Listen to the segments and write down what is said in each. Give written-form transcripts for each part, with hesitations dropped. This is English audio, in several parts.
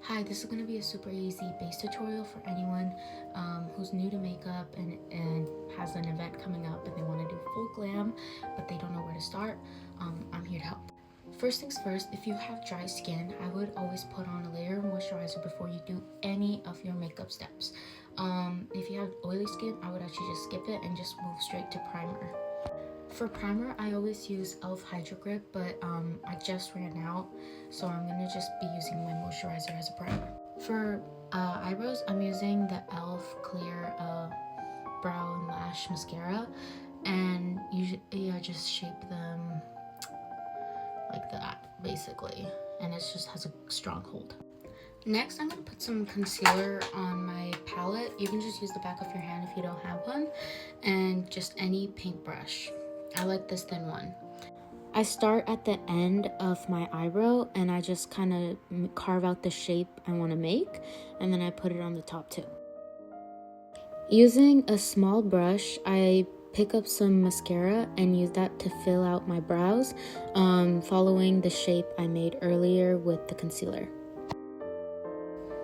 Hi, this is going to be a super easy base tutorial for anyone who's new to makeup and has an event coming up and they want to do full glam, but they don't know where to start. I'm here to help. First things first, if you have dry skin, I would always put on a layer of moisturizer before you do any of your makeup steps. If you have oily skin, I would actually just skip it and just move straight to primer. For primer, I always use e.l.f. Hydro Grip, but I just ran out, so I'm gonna just be using my moisturizer as a primer. For eyebrows, I'm using the e.l.f. Clear Brow and Lash Mascara, and usually I just shape them like that, basically, and it just has a strong hold. Next, I'm going to put some concealer on my palette. You can just use the back of your hand if you don't have one, and just any paintbrush. I like this thin one. I start at the end of my eyebrow and I just kind of carve out the shape I want to make, and then I put it on the top too. Using a small brush, I pick up some mascara and use that to fill out my brows, following the shape I made earlier with the concealer.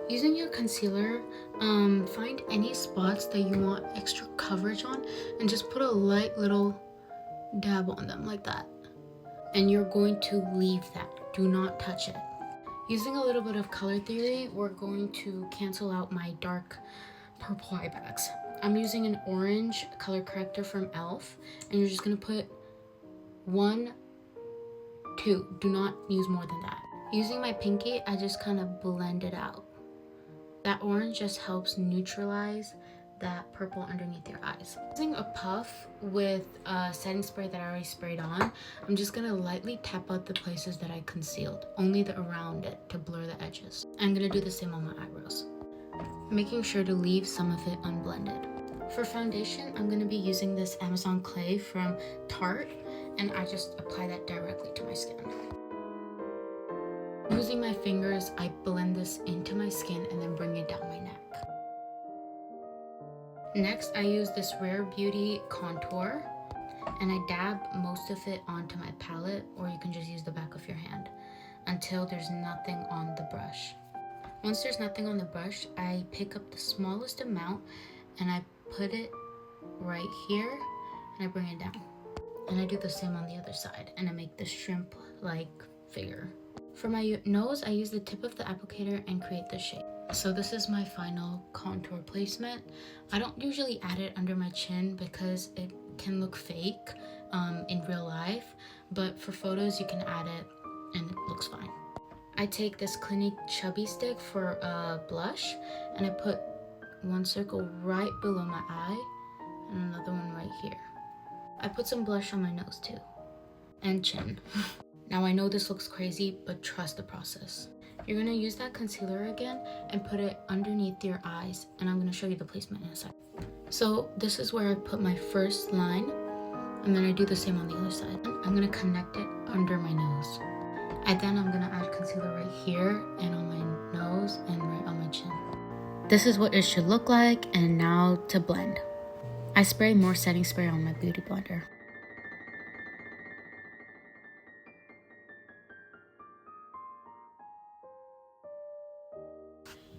Using your concealer, find any spots that you want extra coverage on and just put a light little dab on them like that. And you're going to leave that. Do not touch it. Using a little bit of color theory, we're going to cancel out my dark purple eye bags. I'm using an orange color corrector from e.l.f. and you're just going to put 1, 2. Do not use more than that. Using my pinky, I just kind of blend it out. That orange just helps neutralize that purple underneath your eyes. Using a puff with a setting spray that I already sprayed on, I'm just gonna lightly tap out the places that I concealed, only the around it to blur the edges. I'm gonna do the same on my eyebrows, making sure to leave some of it unblended. For foundation, I'm gonna be using this Amazon Clay from Tarte, and I just apply that directly to my skin. Using my fingers, I blend this into my skin and then bring it down my neck. Next, I use this Rare Beauty contour and I dab most of it onto my palette, or you can just use the back of your hand until there's nothing on the brush. Once there's nothing on the brush, I pick up the smallest amount and I put it right here and I bring it down. And I do the same on the other side and I make this shrimp-like figure. For my nose, I use the tip of the applicator and create the shape. So this is my final contour placement. I don't usually add it under my chin because it can look fake in real life, but for photos you can add it and it looks fine. I take this Clinique Chubby Stick for a blush and I put one circle right below my eye and another one right here. I put some blush on my nose too, and chin. Now I know this looks crazy, but trust the process. You're gonna use that concealer again and put it underneath your eyes, and I'm gonna show you the placement in a second. So this is where I put my first line, and then I do the same on the other side. I'm gonna connect it under my nose. And then I'm gonna add concealer right here and on my nose and right on my chin. This is what it should look like, and now to blend. I spray more setting spray on my beauty blender.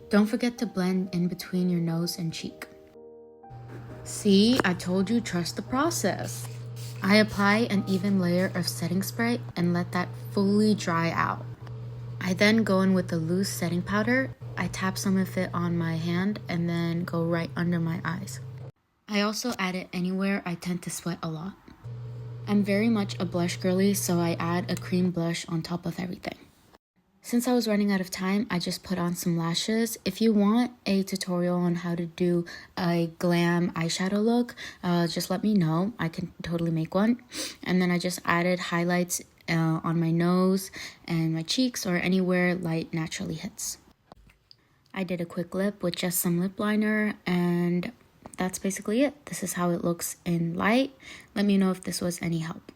Don't forget to blend in between your nose and cheek. See, I told you, trust the process. I apply an even layer of setting spray and let that fully dry out. I then go in with the loose setting powder. I tap some of it on my hand and then go right under my eyes. I also add it anywhere I tend to sweat a lot. I'm very much a blush girly, so I add a cream blush on top of everything. Since I was running out of time, I just put on some lashes. If you want a tutorial on how to do a glam eyeshadow look, just let me know. I can totally make one. And then I just added highlights on my nose and my cheeks or anywhere light naturally hits. I did a quick lip with just some lip liner, and that's basically it. This is how it looks in light. Let me know if this was any help.